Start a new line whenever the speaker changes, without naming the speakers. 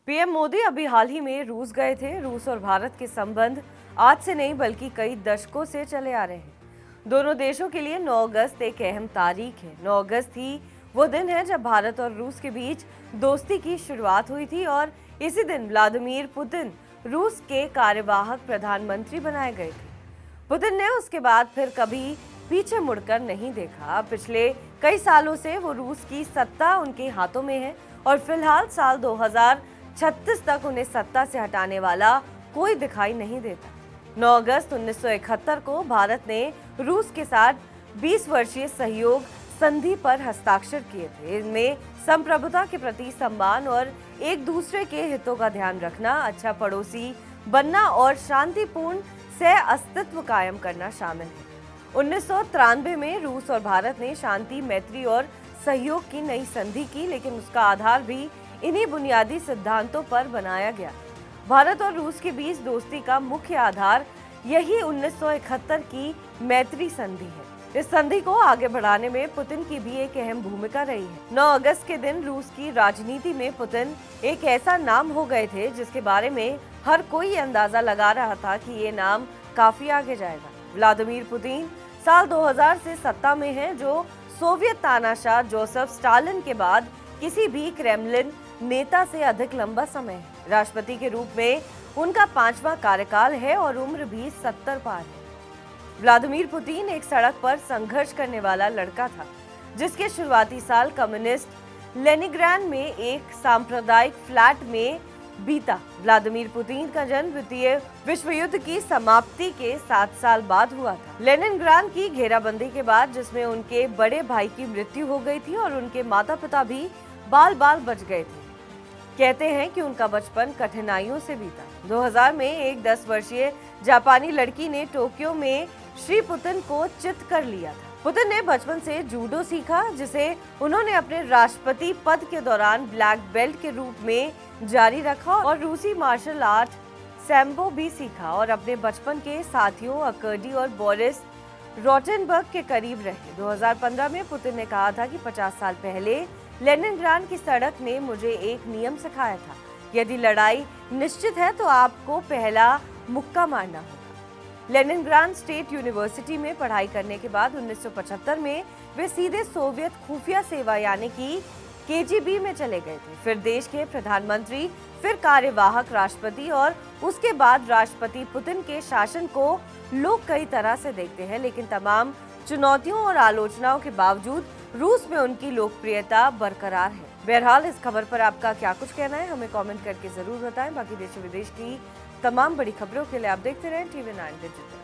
PM Modi अभी हाल ही में रूस गए थे। रूस और भारत के संबंध आज से नहीं बल्कि कई दशकों से चले आ रहे हैं। दोनों देशों के लिए 9 अगस्त एक अहम तारीख है। 9 अगस्त ही वो दिन है जब भारत और रूस के बीच दोस्ती की शुरुआत हुई थी और इसी दिन व्लादिमीर पुतिन रूस के कार्यवाहक प्रधानमंत्री बनाए गए थे। पुतिन ने उसके बाद फिर कभी पीछे मुड़कर नहीं देखा। पिछले कई सालों से वो रूस की सत्ता उनके हाथों में है और फिलहाल साल 2036 तक उन्हें सत्ता से हटाने वाला कोई दिखाई नहीं देता। 9 अगस्त 1971 को भारत ने रूस के साथ 20 वर्षीय सहयोग संधि पर हस्ताक्षर किए थे। इनमें संप्रभुता के प्रति सम्मान और एक दूसरे के हितों का ध्यान रखना, अच्छा पड़ोसी बनना और शांतिपूर्ण सह अस्तित्व कायम करना शामिल है। 1993 में रूस और भारत ने शांति, मैत्री और सहयोग की नई संधि की, लेकिन उसका आधार भी इन्हीं बुनियादी सिद्धांतों पर बनाया गया। भारत और रूस के बीच दोस्ती का मुख्य आधार यही 1971 की मैत्री संधि है। इस संधि को आगे बढ़ाने में पुतिन की भी एक अहम भूमिका रही है। 9 अगस्त के दिन रूस की राजनीति में पुतिन एक ऐसा नाम हो गए थे जिसके बारे में हर कोई अंदाजा लगा रहा था कि ये नाम काफी आगे जाएगा। व्लादिमीर पुतिन साल 2000 से सत्ता में हैं, जो सोवियत तानाशाह जोसेफ स्टालिन के बाद किसी भी क्रेमलिन नेता से अधिक लंबा समय है। राष्ट्रपति के रूप में उनका 5वां कार्यकाल है और उम्र भी 70 पार है। व्लादिमीर पुतिन एक सड़क पर संघर्ष करने वाला लड़का था, जिसके शुरुआती साल कम्युनिस्ट लेनिनग्राड में एक सांप्रदायिक फ्लैट में बीता। व्लादिमीर पुतिन का जन्म द्वितीय विश्व युद्ध की समाप्ति के 7 साल बाद हुआ था। लेनिनग्राड की घेराबंदी के बाद, जिसमें उनके बड़े भाई की मृत्यु हो गई थी और उनके माता पिता भी बाल बाल बच गए थे। कहते हैं कि उनका बचपन कठिनाइयों से बीता। 2000 में एक 10 वर्षीय जापानी लड़की ने टोक्यो में श्री पुतिन को चित कर लिया था। पुतिन ने बचपन से जूडो सीखा, जिसे उन्होंने अपने राष्ट्रपति पद के दौरान ब्लैक बेल्ट के रूप में जारी रखा और रूसी मार्शल आर्ट सैम्बो भी सीखा और अपने बचपन के साथियों अकर्डी और बोरिस रोटेनबर्ग के करीब रहे। 2015 में पुतिन ने कहा था कि 50 साल पहले लेनिनग्राड की सड़क ने मुझे एक नियम सिखाया था, यदि लड़ाई निश्चित है तो आपको पहला मुक्का मारना होगा। लेनिनग्राड स्टेट यूनिवर्सिटी में पढ़ाई करने के बाद 1975 में वे सीधे सोवियत खुफिया सेवा यानी कि केजीबी में चले गए थे। फिर देश के प्रधानमंत्री, फिर कार्यवाहक राष्ट्रपति और उसके बाद राष्ट्रपति। पुतिन के शासन को लोग कई तरह से देखते हैं, लेकिन तमाम चुनौतियों और आलोचनाओं के बावजूद रूस में उनकी लोकप्रियता बरकरार है। बहरहाल इस खबर पर आपका क्या कुछ कहना है, हमें कमेंट करके जरूर बताएं। बाकी देश विदेश की तमाम बड़ी खबरों के लिए आप देखते रहें TV9 डिजिटल।